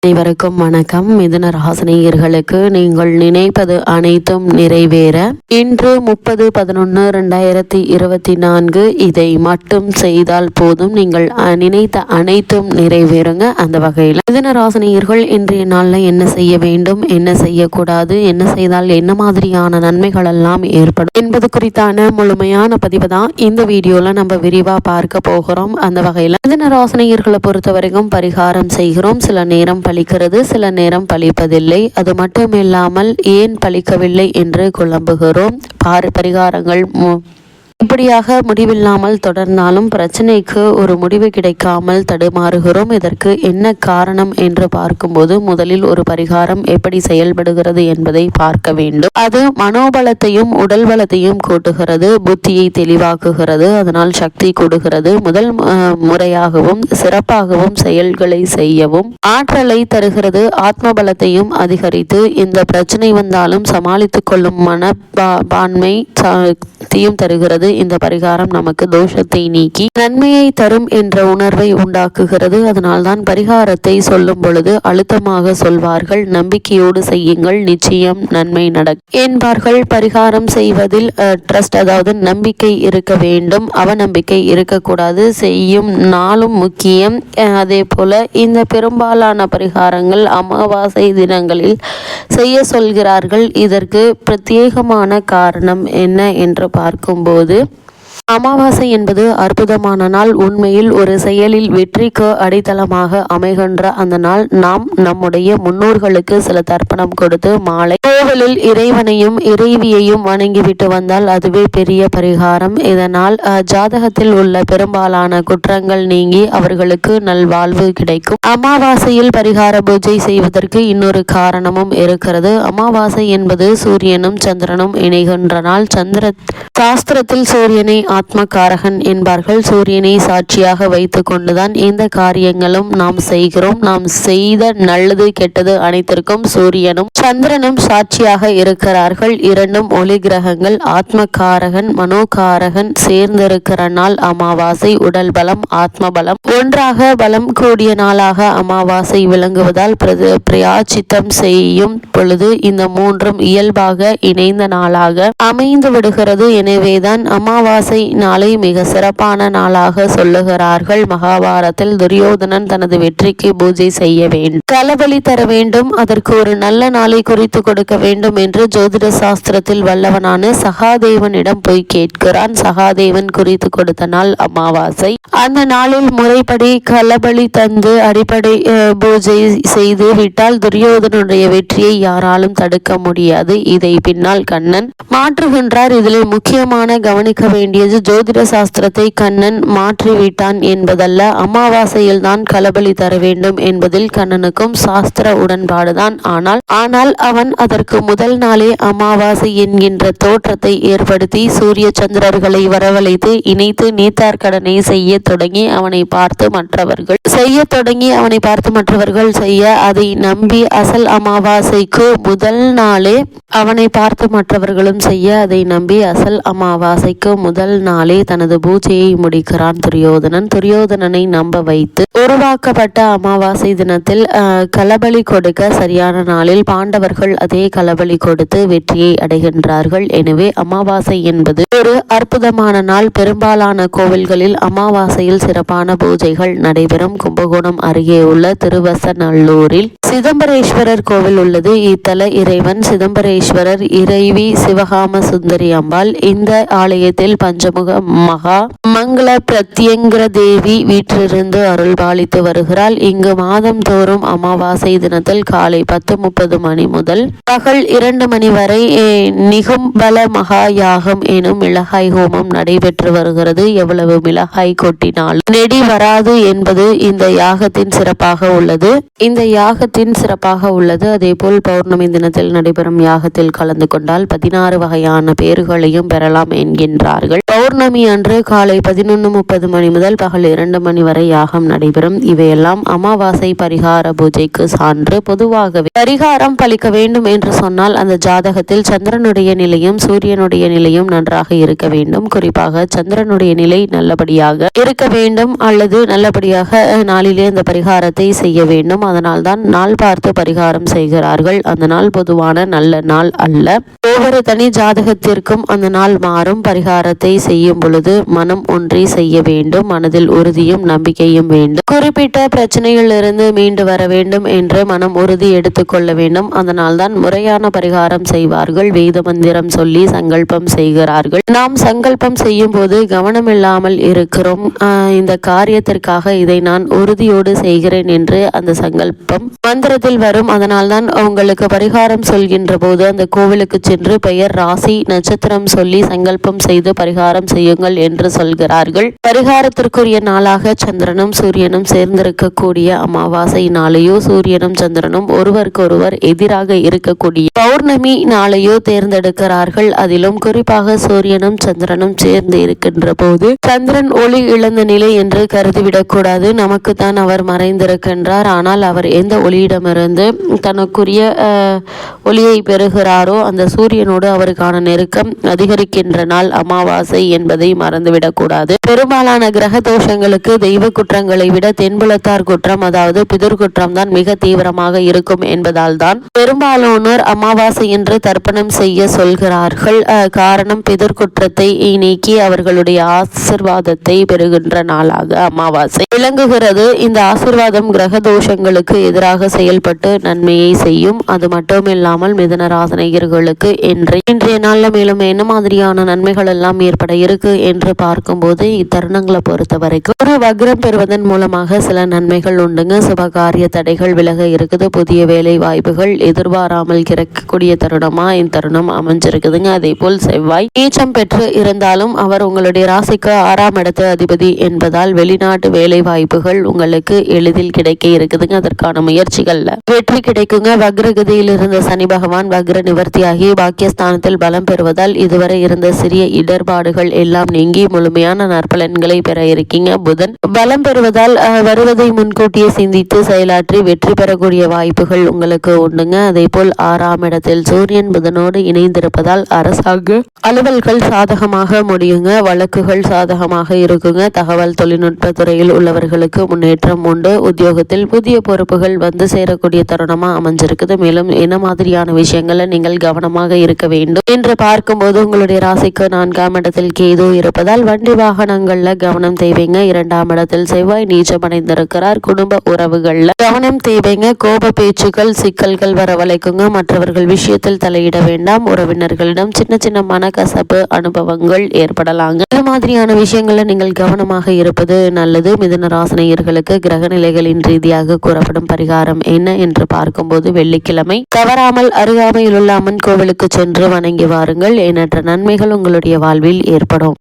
அனைவருக்கும் வணக்கம். மிதுன ராசினியர்களுக்கு நீங்கள் நினைப்பது அனைத்தும் நிறைவேற இன்று 30/11/2024 இதை மட்டும் செய்தால் போதும். நீங்கள் நினைத்த அனைத்தும் நிறைவேறுங்க. அந்த வகையில் மிதுன ராசினியர்கள் இன்றைய நாளில் என்ன செய்ய வேண்டும், என்ன செய்யக்கூடாது, என்ன செய்தால் என்ன மாதிரியான நன்மைகள் எல்லாம் ஏற்படும் என்பது குறித்தான முழுமையான பதிவு தான் இந்த வீடியோல நம்ம விரிவா பார்க்க போகிறோம். அந்த வகையில் மிதுன ராசினியர்களை பொறுத்த வரைக்கும் பரிகாரம் செய்கிறோம். சில நேரம் பலிக்கிறது, சில நேரம் பலிப்பதில்லை. அது மட்டும் இல்லாமல் ஏன் பலிக்கவில்லை என்று குழம்புகிறோம். பரிகாரங்கள் இப்படியாக முடிவில்லாமல் தொடர்ந்தாலும் பிரச்சனைக்கு ஒரு முடிவு கிடைக்காமல் தடுமாறுகிறோம். இதற்கு என்ன காரணம் என்று பார்க்கும்போது முதலில் ஒரு பரிகாரம் எப்படி செயல்படுகிறது என்பதை பார்க்க வேண்டும். அது மனோபலத்தையும் உடல் பலத்தையும் கூட்டுகிறது, புத்தியை தெளிவாக்குகிறது, அதனால் சக்தி கொடுக்கிறது. முதல் முறையாகவும் சிறப்பாகவும் செயல்களை செய்யவும் ஆற்றலை தருகிறது. ஆத்ம பலத்தையும் அதிகரித்து இந்த பிரச்சனை வந்தாலும் சமாளித்துக் கொள்ளும் மனப்பான்மை சக்தியும் தருகிறது. இந்த பரிகாரம் நமக்கு தோஷத்தை நீக்கி நன்மையை தரும் என்ற உணர்வை உண்டாக்குகிறது. அதனால்தான் பரிகாரத்தை சொல்லும் பொழுது அழுத்தமாக சொல்வார்கள். நம்பிக்கையோடு செய்யுங்கள், நிச்சயம் நன்மை நடக்கும் என்பார்கள். பரிகாரம் செய்வதில் ட்ரஸ்ட், அதாவது நம்பிக்கை இருக்க வேண்டும், அவநம்பிக்கை இருக்கக்கூடாது. செய்யும் நாளும் முக்கியம். அதே போல இந்த பெரும்பாலான பரிகாரங்கள் அமாவாசை தினங்களில் செய்ய சொல்கிறார்கள். இதற்கு பிரத்யேகமான காரணம் என்ன என்று பார்க்கும்போது, அமாவாசை என்பது அற்புதமான நாள். உண்மையில் ஒரு செயலில் வெற்றிக்கு அடித்தளமாக அமைகின்ற அந்த நாள் நாம் நம்முடைய முன்னோர்களுக்கு சில தர்ப்பணம் கொடுத்து மாலை கோவிலில் இறைவனையும் இறைவியையும் வணங்கிவிட்டு வந்தால் அதுவே பெரிய பரிகாரம். இதனால் ஜாதகத்தில் உள்ள பெரும்பாலான குற்றங்கள் நீங்கி அவர்களுக்கு நல்வாழ்வு கிடைக்கும். அமாவாசையில் பரிகார பூஜை செய்வதற்கு இன்னொரு காரணமும் இருக்கிறது. அமாவாசை என்பது சூரியனும் சந்திரனும் இணைகின்ற நாள். சாஸ்திரத்தில் சூரியனை ஆத்மகாரகன் என்பார்கள். சூரியனை சாட்சியாக வைத்துக் கொண்டுதான் இந்த காரியங்களும் நாம் செய்கிறோம். நாம் செய்த நல்லது கெட்டது அனைத்திற்கும் சூரியனும் சந்திரனும் சாட்சியாக இருக்கிறார்கள். இரண்டும் ஒளி கிரகங்கள். ஆத்மகாரகன் மனோகாரகன் சேர்ந்திருக்கிற நாள் அமாவாசை. உடல் பலம் ஆத்ம பலம் ஒன்றாக பலம் கூடிய நாளாக அமாவாசை விளங்குவதால் பிராயச்சித்தம் செய்யும் பொழுது இந்த மூன்றும் இயல்பாக இணைந்த நாளாக அமைந்து விடுகிறது. எனவேதான் அமாவாசை நாளை மிக சிறப்பான நாளாக சொல்லுகிறார்கள். மகாபாரத்தில் துரியோதனன் தனது வெற்றிக்கு பூஜை செய்ய வேண்டும், களபலி தர வேண்டும், அதற்கு ஒரு நல்ல நாளை குறித்து கொடுக்க வேண்டும் என்று ஜோதிட சாஸ்திரத்தில் வல்லவனான சகாதேவனிடம் போய் கேட்கிறான். சகாதேவன் குறித்து கொடுத்த நாள் அமாவாசை. அந்த நாளில் முறைப்படி களபலி தந்து அடிப்படை பூஜை செய்து விட்டால் துரியோதனுடைய வெற்றியை யாராலும் தடுக்க முடியாது. இதை பின்னால் கண்ணன் மாற்றுகின்றார். இதில் முக்கியமான கவனிக்க வேண்டியது, ஜோதிட சாஸ்திரத்தை கண்ணன் மாற்றிவிட்டான் என்பதல்ல, அமாவாசையில் தான் களபலி தர வேண்டும் என்பதில் கண்ணனுக்கும் சாஸ்திர உடன்பாடுதான். ஆனால் அவன் அதற்கு முதல் நாளே அமாவாசை என்கின்ற தோற்றத்தை ஏற்படுத்தி சூரிய சந்திரர்களை வரவழைத்து இணைத்து நீத்தார்கடனை செய்ய தொடங்கி அவனை பார்த்து மற்றவர்கள் செய்ய அதை நம்பி அசல் அமாவாசைக்கு முதல் நாளே அவனை பார்த்து மற்றவர்களும் செய்ய அதை நம்பி அசல் அமாவாசைக்கு முதல் நாளே தனது பூஜையை முடிக்கிறான் துரியோதனன். துரியோதனனை நம்ப வைத்து உருவாக்கப்பட்ட அமாவாசை தினத்தில் களபலி கொடுக்க சரியான நாளில் பாண்டவர்கள் அதே களபலி கொடுத்து வெற்றியை அடைகின்றார்கள். எனவே அமாவாசை என்பது ஒரு அற்புதமான நாள். பெரும்பாலான கோவில்களில் அமாவாசையில் சிறப்பான பூஜைகள் நடைபெறும். கும்பகோணம் அருகே உள்ள திருவசநல்லூரில் சிதம்பரேஸ்வரர் கோவில் உள்ளது. இத்தல இறைவன் சிதம்பரேஸ்வரர், இறைவி சிவகாம சுந்தரி அம்பாள். இந்த ஆலயத்தில் பஞ்சமுக மகா மங்கள பிரத்யங்கிர தேவி வீற்றிருந்து அருள் பாலித்து வருகிறாள். இங்கு மாதம் தோறும் அமாவாசை தினத்தில் காலை 10:30 மணி முதல் பகல் 2 மணி வரை நிகும்பல மகா யாகம் எனும் மிளகாய் ஹோமம் நடைபெற்று வருகிறது. எவ்வளவு மிளகாய் கொட்டினாலும் நெடி வராது என்பது இந்த யாகத்தின் சிறப்பாக உள்ளது. அதேபோல் பௌர்ணமி தினத்தில் நடைபெறும் யாகத்தில் கலந்து கொண்டால் 16 வகையான பேறுகளையும் பெறலாம் என்கின்றார்கள். பௌர்ணமி அன்று காலை 11:30 மணி முதல் பகல் 2 மணி வரை யாகம் நடைபெறும். இவையெல்லாம் அமாவாசை பரிகார பூஜைக்கு சான்று. பொதுவாகவே பரிகாரம் பலிக்க வேண்டும் என்று சொன்னால் அந்த ஜாதகத்தில் சந்திரனுடைய நிலையும் சூரியனுடைய நிலையும் நன்றாக இருக்க வேண்டும். குறிப்பாக சந்திரனுடைய நிலை நல்லபடியாக இருக்க வேண்டும் அல்லது நல்லபடியாக நாளிலே இந்த பரிகாரத்தை செய்ய வேண்டும். அதனால் தான் நாள் பார்த்து பரிகாரம் செய்கிறார்கள். அந்த நாள் பொதுவான நல்ல நாள் அல்ல. ஒவ்வொரு தனி ஜாதகத்திற்கும் அந்த நாள் மாறும். பரிகாரத்தை செய்யும் பொழுது மனம் ஒன்றி செய்ய வேண்டும். மனதில் உறுதியும் நம்பிக்கையும் வேண்டும். குறிப்பிட்ட பிரச்சனையிலிருந்து மீண்டு வர வேண்டும் என்று மனம் உறுதி எடுத்துக்கொள்ள வேண்டும். அதனால் தான் முறையான பரிகாரம் செய்வார்கள். வேத மந்திரம் சொல்லி சங்கல்பம் செய்கிறார்கள். நாம் சங்கல்பம் செய்யும் போது கவனம் இல்லாமல் இருக்கிறோம். இந்த காரியத்திற்காக இதை நான் உறுதியோடு செய்கிறேன் என்று அந்த சங்கல்பம் மந்திரத்தில் வரும். அதனால் தான் உங்களுக்கு பரிகாரம் சொல்கின்ற போது அந்த கோவிலுக்கு சென்று பெயர், ராசி, நட்சத்திரம் சொல்லி சங்கல்பம் செய்து பரிகாரம் செய்யுங்கள் என்று சொல்கிறார்கள். பரிகாரத்திற்குரிய நாளாக சந்திரனும் சூரியனும் சேர்ந்திருக்கக்கூடிய அமாவாசை நாளையோ சூரியனும் சந்திரனும் ஒருவருக்கொருவர் எதிராக இருக்கக்கூடிய பௌர்ணமி நாளையோ தேர்ந்தெடுக்கிறார்கள். அதிலும் குறிப்பாக சூரியனும் சந்திரனும் சேர்ந்து இருக்கின்ற போது சந்திரன் ஒளி இழந்த நிலை என்று கருதிவிடக் கூடாது. நமக்கு தான் அவர் மறைந்திருக்கின்றார். ஆனால் அவர் எந்த ஒளியிடமிருந்து தனக்குரிய ஒளியை பெறுகிறாரோ அந்த சூரியனோடு அவருக்கான நெருக்கம் அதிகரிக்கின்ற நாள் அமாவாசை என்பதை மறந்துவிடக்கூடாது. பெரும்பாலான கிரக தோஷங்களுக்கு தெய்வ குற்றங்களை விட தென்புலத்தார் குற்றம், அதாவது பிதுர் குற்றம் தான் மிக தீவிரமாக இருக்கும் என்பதால் தான் பெரும்பாலானோர் அமாவாசை என்று தர்ப்பணம் செய்ய சொல்கிறார்கள். காரணம், பிதுர் குற்றத்தை நீக்கி அவர்களுடைய ஆசிர்வாதத்தை பெறுகின்ற நாளாக அமாவாசை விளங்குகிறது. இந்த ஆசிர்வாதம் கிரக தோஷங்களுக்கு எதிராக செயல்பட்டு நன்மையை செய்யும். அது மட்டும் இல்லாமல் மிதுன ராசினியர்களுக்கு இன்றைய நாள்ல மேலும் என்ன மாதிரியான நன்மைகள் எல்லாம் ஏற்பட இருக்கு என்று பார்க்கும்போது இத்தருணங்களை பொறுத்த வரைக்கும் ஒரு வக்ரம் பெறுவதன் மூலமாக சில நன்மைகள் உண்டுங்க. சுபகாரிய தடைகள் விலக இருக்குது. புதிய வேலை வாய்ப்புகள் எதிர்பாராமல் கிடைக்கக்கூடிய தருணமா இந்த தருணம் அமைஞ்சிருக்குதுங்க. அதே போல் செவ்வாய் நீச்சம் பெற்று இருந்தாலும் அவர் உங்களுடைய ராசிக்கு 6ஆம் இடத்து அதிபதி என்பதால் வெளிநாட்டு வேலை வாய்ப்புகள் உங்களுக்கு எளிதில் கிடைக்க இருக்குதுங்க. அதற்கான முயற்சிகள்ல வெற்றி கிடைக்குங்க. வக்ரகதியில் இருந்த சனி பகவான் வக்ர நிவர்த்தியாகி பாக்கியஸ்தானத்தில் பலம் பெறுவதால் இதுவரை இருந்த சிறிய இடர்பாடுகள் எல்லாம் நீங்கி முழுமையான நற்பலன்களை பெற இருக்கீங்க. புதன் பலம் பெறுவதால் வருவதை முன்கூட்டியே சிந்தித்து செயலாற்றி வெற்றி பெறக்கூடிய வாய்ப்புகள் உங்களுக்கு உண்டுங்க. அதே போல் 6ஆம் இடத்தில் சூரியன் புதனோடு இணைந்திருப்பதால் அரசாங்க அலுவல்கள் சாதகமாக முடியுங்க. வழக்குகள் சாதகமாக இருக்குங்க. தகவல் தொழில்நுட்ப துறையில் உள்ளவர்களுக்கு முன்னேற்றம் உண்டு. உத்தியோகத்தில் புதிய பொறுப்புகள் வந்து சேரக்கூடிய தருணமா அமைஞ்சிருக்குது. மேலும் என்ன மாதிரியான விஷயங்களை நீங்கள் கவனமாக இருக்க வேண்டும் என்று பார்க்கும்போது உங்களுடைய ராசிக்கு 4ஆம் இடத்தில் கேது இருப்பதால் வண்டி வாகனங்கள்ல கவனம் தேவைங்க. 2ஆம் இடத்தில் செவ்வாய் நீச்சமடைந்திருக்கிறார். குடும்ப உறவுகள்ல கவனம் தேவைங்க. கோப பேச்சுக்கள் சிக்கல்கள் வரவழைக்குங்க. மற்றவர்கள் விஷயத்தில் தலையிட வேண்டாம். உறவினர்களிடம் சின்ன சின்ன மனக்கசப்பு அனுபவங்கள் ஏற்படலாங்க. இந்த மாதிரியான விஷயங்களை நீங்கள் கவனமாக இருப்பது நல்லது. மிதுன ராசினியர்களுக்கு கிரக நிலைகளின் ரீதியாக கூறப்படும் பரிகாரம் என்ன என்று பார்க்கும்போது வெள்ளிக்கிழமை தவறாமல் அருகாமையில் உள்ள அம்மன் கோவிலுக்கு சென்று வணங்கி வாருங்கள். எண்ணற்ற நன்மைகள் உங்களுடைய வாழ்வில் ஏற்படும்.